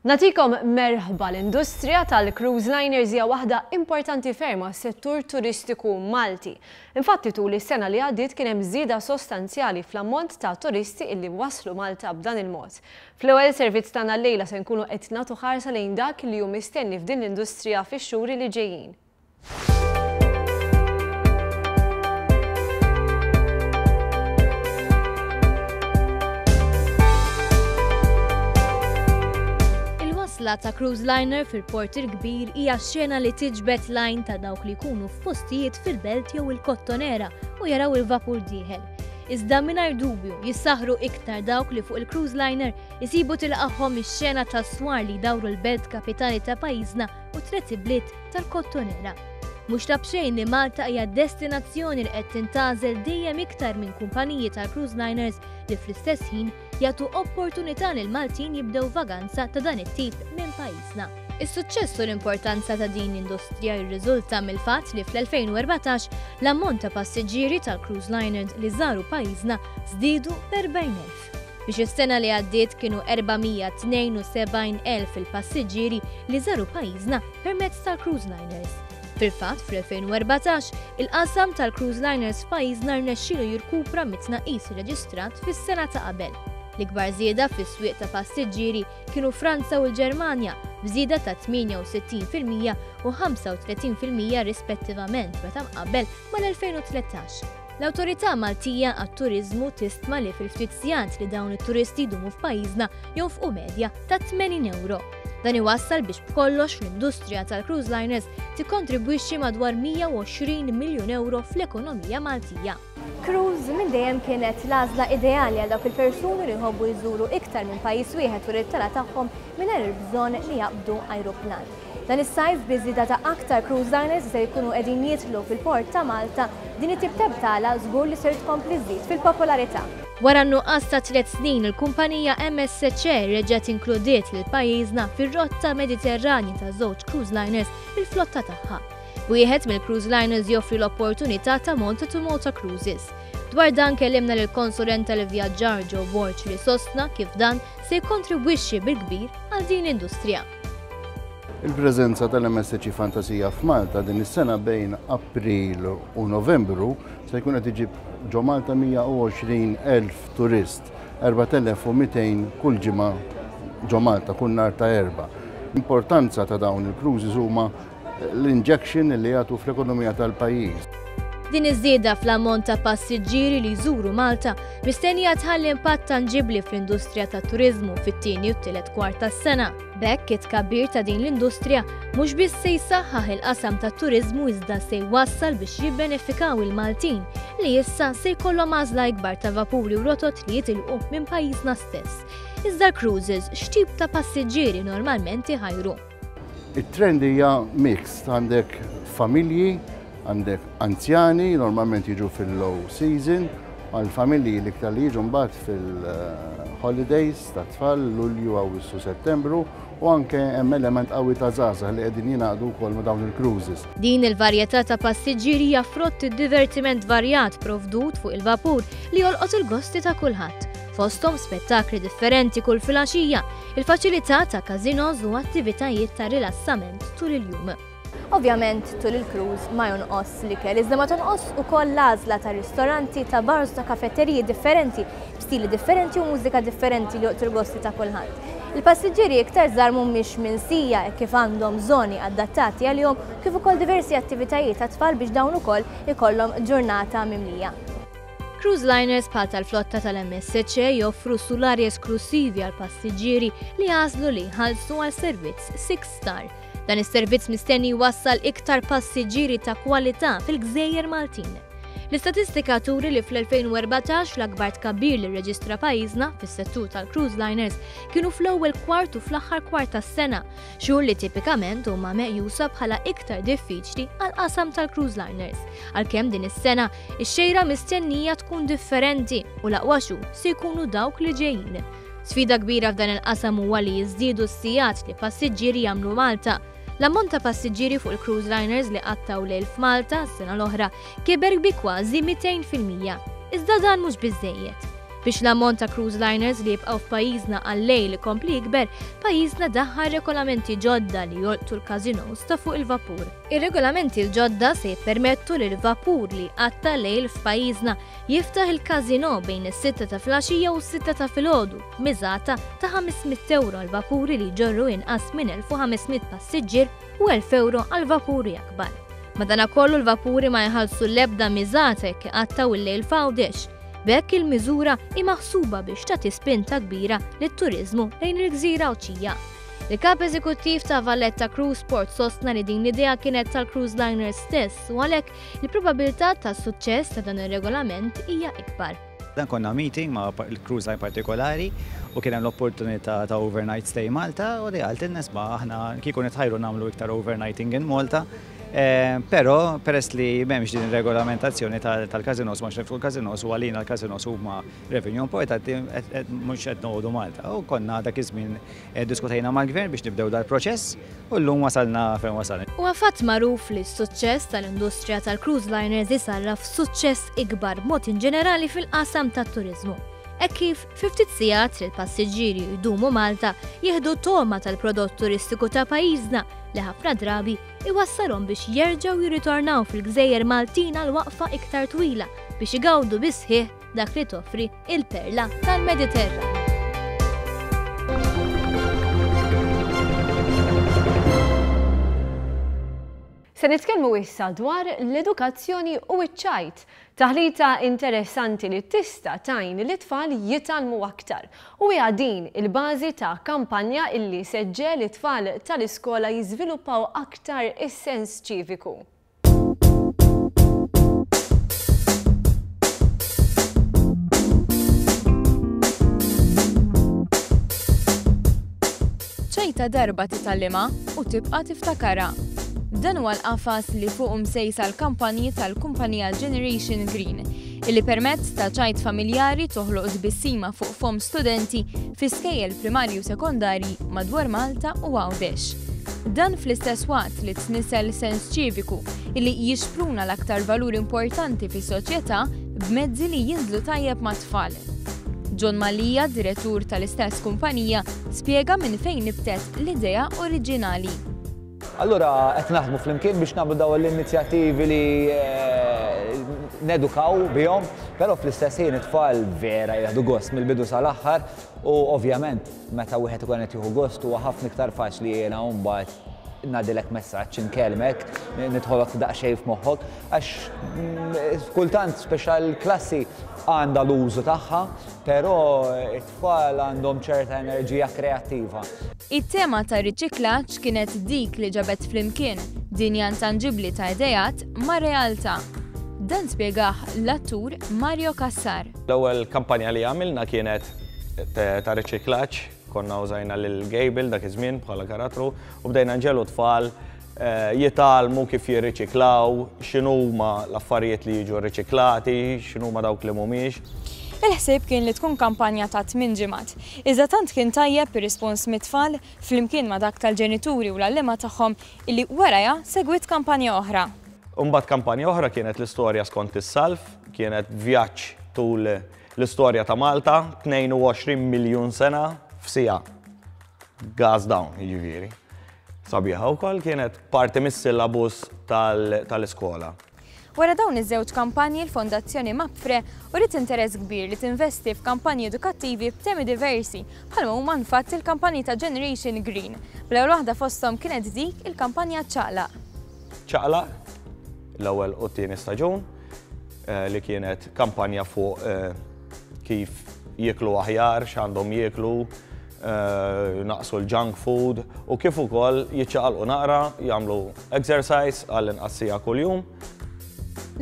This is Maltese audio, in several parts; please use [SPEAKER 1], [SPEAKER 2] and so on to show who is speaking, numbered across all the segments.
[SPEAKER 1] Natikom merħba l-industrija tal-cruise liners hija waħda importanti ferm għas-settur turistiku Malti. Infatti tul is-sena li għaddiet kien hemm żieda sostanzjali fl-ammont ta' turisti illi waslu Malta b'dan il-mod. Fl-ewwel servizz tagħna llejla se nkunu qed nagħtu ħarsa lejn dak li hu mistenni f'din l-industrija fix-xhur li ġejjin.
[SPEAKER 2] L-wasla ta' cruise liner fil-port il-kbir hija xena li tiġbed lajn ta' dawk li jkunu f'postijiet fil-belt jew il-kottonera u jaraw il-vapur dieħel. Iżda mingħajr dubju jissaħru iktar dawk li fuq il-cruise liner isibu tilqagħhom ix-xena ta' swar li jdawru l-belt kapitali ta' pajjiżna u tret bliet tal-kottonera. Mhux ta' bxejn li Malta hija destinazzjoni li qed tintgħażel dejjem iktar minn kumpaniji tal-cruise liners li fl-istess ħin jagħtu opportunità lil Maltin jibdew vaganza ta' dan it-tip minn pajjiżna. Is-suċċess u l-importanza ta' din l-industrija jirriżulta mill-fatt li fl-2014 l-ammont ta' passiġġieri tal-cruise liners li żaru pajjiżna żdiedu b'40,000. Biex is-sena li għaddiet kienu 472,000 il-passiġġieri li żaru pajjiżna permezz tal-cruise liners. Fil-fatt, fl-2014, il-qasam tal-cruise liners f'pajjiżna rnexxielu jirkupra mit-tnaqqis irreġistrat fis-sena ta' qabel. L-ikbar żieda fis-swieq ta' passiġġieri kienu Franza u l-Ġermanja b'żieda ta' 68% u 35% rispettivament meta mqabbel mal-2013. L-Awtorità Maltija għat-Turiżmu tistima li fil-ftit sigħat li dawn it-turisti jdumu f'pajjiżna jonfqu medja ta' €80. Dan iwassal biex b'kollox l-industrija tal-cruise liners tikkontribwixxi madwar €120 miljun fl-ekonomija Maltija.
[SPEAKER 3] Cruise minn dejjem kienet l-għażla ideali għal dawk il-persuni li jħobbu jżuru iktar minn pajjiż wieħed u r-tala tagħhom mingħajr il-bżonn li jaqbdu ajruplan. Dan is-sajf biżida ta' aktar cruise liners se jkunu qegħdin jidħlu fil-port ta' Malta din it-tip ta' btala żgur li ser tkompli żżid fil-popolarità.
[SPEAKER 2] Wara n-nuqqas ta' 3 snin, il-kumpanija MSC reġgħet inkludiet lil pajjiżna fir-rotta Mediterranja ta' żewġ cruise liners fil-flotta tagħha. Wieħed mill-cruise liners joffri l-opportunità ta' Malta Cruises. Dwar dan kellimna lill-konsulent tal-ivvjaġġar Joe Borch li sostna kif dan se jikkontribwixxi bil-kbir għal din l-industrija.
[SPEAKER 4] Il-preżenza tal-MSC Fantasija f'Malta din is-sena bejn April u Novembru se jkun qed iġib ġo Malta 120,000 turist, 4,200 kull ġimgħa ġo Malta kull nhar ta' erba'. L-importanza ta' dawn il-cruises huma l-injection li jagħtu fl-ekonomija tal-pajjiż.
[SPEAKER 2] Din iż-żieda fl-ammont ta' passiġġieri li jżuru Malta mistennija tħalli impatt tanġibbli fl-industrija tat-turiżmu fit-tieni u t-tielet kwart tas-sena. B'hekk it-tkabbir ta' din l-industrija mhux biss se jsaħħaħ il-qasam tat-turiżmu iżda se jwassal biex jibbenefikaw il-Maltin li issa se jkollhom għażla ikbar ta' vapuri u rotot li jitilqu minn pajjiżna stess. Iżda l-cruises x'tip ta' passiġġieri normalment iħajru?
[SPEAKER 4] It-trend hija mixed, għandek familji, għandek anzjani, normalment jiġu fil-low season, għal-familji li iktar li jiġu mbagħad fil-holidays ta' tfal, Lulju, Awwissu, Settembru, u anke hemm element qawwi ta' żgħażagħ li qegħdin jingħaqdu wkoll ma' dawn il-cruises.
[SPEAKER 2] Din il-varjetà ta' passiġġieri hija frott id-divertiment varjat provdut fuq il-vapur li jolqot il-gosti ta' kulħadd. Fosthom spettakli differenti kull filgħaxija, il-faċilità ta' każinos u attivitajiet ta' rilassament tul il-jum.
[SPEAKER 3] Ovvjament tul il-cruise ma jonqos l-ikel, iżda ma tonqos ukoll l-għażla ta' ristoranti, ta' bars, ta' kafetteriji differenti, b'stili differenti u mużika differenti li joqtu l-gosti ta' kulħadd. Il-passiġġieri iktar żgħar mhumiex minsija kif għandhom żoni adattati għalihom kif ukoll diversi attivitajiet ta' tfal biex dawn ukoll ikollhom ġurnata mimlija.
[SPEAKER 2] Cruise liners bħal tal-flotta tal-MSC joffru sulari esklusivi għal passiġġieri li għażlu li jħallsu għal servizz 6 star. Dan is-servizz mistenni jwassal iktar passiġġieri ta' kwalità fil-Gżejjer Maltin. L-istatistika turi li fl-2014 l-akbar tkabbir li rreġistra pajjiżna fis-settur tal-cruise liners kienu fl-ewwel kwart u fl-aħħar kwart tas-sena, xhur li tipikament huma meqjusa bħala iktar diffiċli għall-qasam tal-cruise liners. Għalkemm din is-sena ix-xejra mistennija tkun differenti u l-aqwa xhur se jkunu dawk li ġejjin. Sfida kbira f'dan il-qasam huwa li jiżdiedu s-sigħat li passiġġieri jagħmlu Malta. L-ammont ta' passiġġieri fuq il-cruise liners li qattaw lejl f'Malta s-sena l-oħra kiber bi kważi 200%. Iżda dan mhux biżżejjed. Biex l-ammont ta' cruise liners li jibqgħu f'pajjiżna għal-lejl ikompli jikber, pajjiżna daħħal regolamenti ġodda li jolqtu l-kazinos ta' fuq il-vapur. Ir-regolamenti l-ġodda se jippermettu li l-vapur li għatta lejl f'pajjiżna jiftaħ il-kazino bejn is-6 ta' filgħaxija u s-6 ta' filgħodu, miżata ta' 500 euro għal vapuri li ġorru inqas minn 1500 passiġġier u 1000 euro għal vapuri akbar. Madankollu l-vapuri ma jħallsu l-ebda miżata jekk iqattaw il-lejl f'għawdex. B'hekk il-miżura hi maħsuba biex tagħti spinta kbira lit-turiżmu lejn il-Gżira Awċija. Il-kap eżekuttiv ta' Valletta Cruise Port sostna li din l-idea kienet tal-cruise liner stess u għalhekk il-probabilità ta' suċċess ta' dan ir-regolament hija ikbar.
[SPEAKER 5] Dan konna meeting ma' il-cruise line partikolari u kien hemm l-opportunità ta' overnight stay Malta u li għalt il-nesba aħna kieku nitħajru nagħmlu iktar overnighting in Malta. Però peress li m'hemmx din regolamentazzjoni tal-kazinos, mhux nefru l-kazinos u għalina l-kazinos huma revenue importanti mhux qed noqogħdu Malta. U konna dak iż-żmien diskutejna mal-gvern biex nibdew dal-proċess u llum wasalna fejn wasalna.
[SPEAKER 2] Huwa fatt magħruf li s-suċċess tal-industrija tal-cruise liners isarraf suċċess ikbar mod in ġenerali fil-qasam tat-turiżmu. Hekk kif 50 sigħat li l-passiġġieri jdumu Malta jieħdu toma tal-prodott turistiku ta' pajjiżna li ħafna drabi iwassalhom biex jerġgħu jirritornaw fil-Gżejjer Maltina l-waqfa iktar twila biex igawdu bisħieħ dak li toffri il-perla tal-Mediterran.
[SPEAKER 1] Se nitkellmu issa dwar l-edukazzjoni u ċ-ċajt. Taħlita interessanti li tista' tgħin li tfal jitalmu aktar. U hija din il-bażi ta' kampanja illi seġġel it-tfal tal-iskola jiżviluppaw aktar is-sens ċiviku.
[SPEAKER 6] ċajta darba titallima u tibqa' tiftakara. Dan huwa l-qafas li fuq msejsa l-kampanji tal-kumpanija Generation Green, illi permezz ta' ċajt familjari toħloq tbissima fuq fom studenti fi skejjel primarji u sekondarji madwar Malta u Għawdex. Dan fl-istess waqt li tnisel sens ċiviku illi jixpruna l-aktar valuri importanti fis-soċjetà b'mezzi li jinżlu tajjeb ma' tfal. John Malija, direttur tal-istess kumpanija, spjega minn fejn nibtet l-idea oriġinali.
[SPEAKER 7] Allura, qed naħdmu flimkien biex nagħmlu dawn l-inizjattivi li nedukaw bihom, però fl-istess ħin it-tfal vera jieħdu gost mill-bidu sal-aħħar u ovvjament meta wieħed ikun qed jieħu gost huwa ħafna iktar faċli jiena mbagħad ngħadilek messaġġ inkellmek, nidħolok daqsxejn f'moħħok għax kultant speċjal klassi għandha l-użu tagħha, però it-tfal għandhom ċerta enerġija kreattiva.
[SPEAKER 6] It-tema ta' riċiklaġġ kienet dik li ġabet flimkien dinja intangibbli ta' idejat ma' realtà. Dan spjegah l-attur Mario Kassar.
[SPEAKER 8] L-ewwel kampanja li għamilna kienet ta' riċiklaġġ, konna użajna lil-Gable dak iż-żmien bħala karattru u bdejna nġelu tfal jitalmu kif jirriċiklaw, x'inhuma l-affarijiet li jiġu riċiklati, x'inhuma dawk li mhumiex.
[SPEAKER 6] Il-ħsieb kien li tkun kampanja ta' 8 ġimgħat. Iżda tant kien tajjeb ir-rispons mit-tfal flimkien ma' dak tal-ġenituri u l-allima tagħhom illi warajha segwit kampanja oħra.
[SPEAKER 8] Imbagħad kampanja oħra kienet l-istorja skont is-salf, kienet vjaġġ tul l-istorja ta' Malta, 22 miljun sena f'sija. Gas down, jiġifieri. Sabiħa wkoll kienet parti mis-syllabus tal-iskola.
[SPEAKER 6] Wara dawn iż-żewġ kampanji l-Fondazzjoni Mapfre uriet interess kbir li tinvesti f'kampanji edukattivi b'temi diversi bħalma huma nfatt il-kampanji ta' Generation Green. Bl-ewwel waħda fosthom kienet dik il-kampanja ċaqlaq.
[SPEAKER 8] ċaqlaq, l-ewwel u t-tieni staġun li kienet kampanja fuq kif jieklu aħjar, x'għandhom jieklu, naqsu l-junk food u kif ukoll jiċċaqalqu naqra, jagħmlu exercise għall-inqas sija kuljum.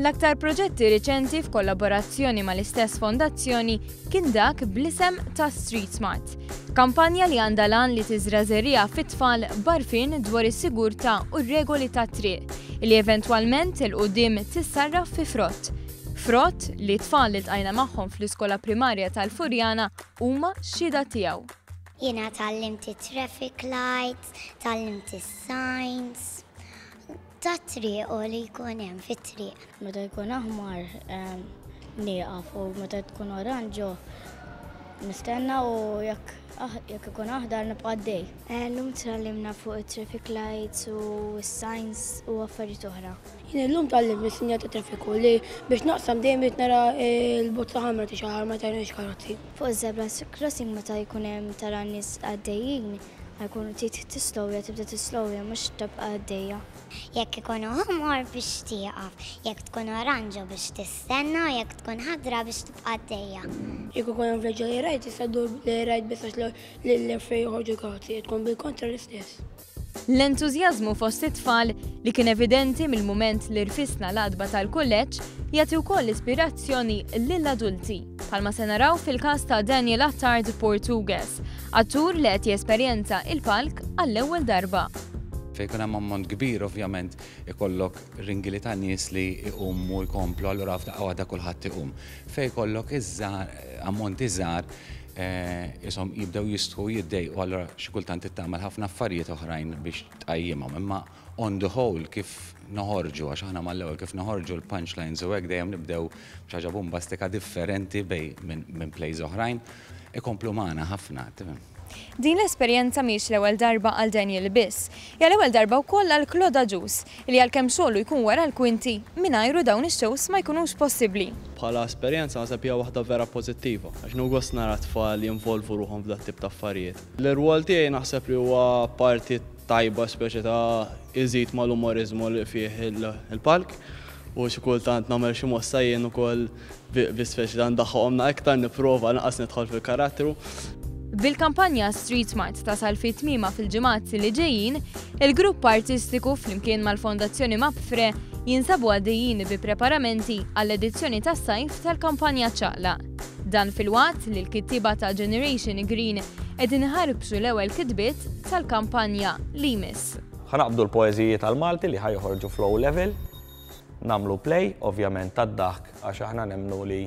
[SPEAKER 6] L-aktar proġetti riċenti f'kollaborazzjoni mal-istess fondazzjoni kien dak bl-isem ta' Street Smart, kampanja li għandha lan li tiżrażerija fit-tfal barfin dwar is-sigurtà u r-regoli tat-triq li eventwalment il-qudiem tissarraf fi frott. Frott li tfal li tqajna magħhom fl-iskola primarja tal-Furjana huma xhieda tiegħu.
[SPEAKER 9] Jiena tallimt traffic lights, tallimt signs. Ta' triq u li jkun hemm fit-triq.
[SPEAKER 10] Meta jkun aħmar nieqaf u meta tkun oranġo nistenna u jekk ikun aħdar nibqa' għaddej.
[SPEAKER 9] Llum tgħallimna fuq it-traffic lights u s-signs u affarijiet oħra.
[SPEAKER 10] Jien illum tgħallim is-sinjal ta' traffiku li biex naqsam dejjem irid nara l-bozza ħamra tixaħar ma tajniex karozzi.
[SPEAKER 9] Fuq iż-zebra crossing meta jkun hemm tara nies għaddejjin ħajkunu tislowja tibda tislowja mhux tibqa' għaddejja. Jekk ikun ħamar biex tieqaf, jekk tkun oranġa biex tistenna, jekk tkun ħadra biex tibqa' għaddejja.
[SPEAKER 10] Jekk ikun hemm vleġġa li rajt tista' ddur li rajt biss li fejn joħorġu karozzi tkun bil-kontra l-istess.
[SPEAKER 6] L-entużjażmu fost it-tfal li kien evidenti mill-mument li rfisna l-adba tal-kulleġġ jagħti wkoll ispirazzjoni lill-adulti. Bħalma se naraw fil-każ ta' Daniel Attard Portugues, attur li qed jesperjenza il-palk għall-ewwel darba.
[SPEAKER 11] Fejn hemm ammont kbir ovvjament ikollok ringili ta' nies li jqumu jkomplu allura f'daqqa waħda kulħadd iqum. Fejn ikollok ammont iżgħar ishom jibdew jistħu jiddejqu allura xi kultant tagħmel ħafna affarijiet oħrajn biex tqajjimhom. Imma on the whole kif noħorġu għax aħna mal-ewwel kif noħorġu l-punchlines u hekk dejjem nibdew b'xi ħaġa bombastika differenti minn plays oħrajn ikomplu magħna ħafna.
[SPEAKER 6] Din l-esperjenza mhix l-ewwel darba għal Daniel biss, hija l-ewwel darba wkoll għal Claude Agius li għalkemm xogħlu jkun wara l-kwinti mingħajru dawn ix-shows ma jkunux possibbli.
[SPEAKER 12] Bħala esperjenza naħseb hija waħda vera pożittiva għax nugost nara tfal jinvolvu ruħhom f'dat tip ta' affarijiet. L-irwol tiegħi naħseb li huwa parti tajba speċi ta' iżid mal-umorizmu li fih il-palk u xi kultant nagħmel xi mossa jien ukoll bi speċi ta' ndaħħomna iktar nipprova naqas nidħol fil-karattru.
[SPEAKER 6] Bil-kampanja Street Smart tasal fit-tmiema fil-ġimgħat li ġejjin, il-grupp artistiku flimkien mal-Fondazzjoni Mapfre jinsabu għaddejjin bi preparamenti għall-edizzjoni tas-sajf tal-kampanja ċaqla. Dan fil-waqt li l-kittiba ta' Generation Green qegħdin iħarbxu l-ewwel kitbiet tal-kampanja li jmiss.
[SPEAKER 8] Ħanaqbdu l-poeżiji tal-Malti li ħajħorġu flow level, nagħmlu play, ovvjament tad-daħk għax aħna nemmnu li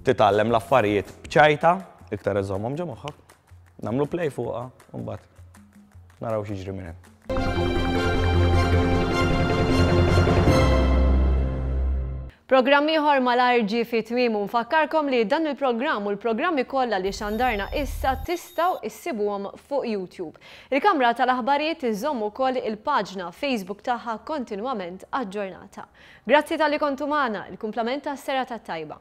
[SPEAKER 8] titgħallem l-affarijiet b'ċajta, iktar iżommhom ġo moħħok, nagħmlu play fuqha u mbagħad naraw x'jiġri minn hemm.
[SPEAKER 1] Programm ieħor mal-RG fit-tmiem u nfakkarkom li dan il-programm u l-programmi kollha li xandarna issa tistgħu issibuhom fuq YouTube. Il-Kamra tal-Aħbarijiet iżomm ukoll il-paġna Facebook tagħha kontinwament aġġornata. Grazzi tal-li kontu magħna, il-kumplament tas-serata tajba.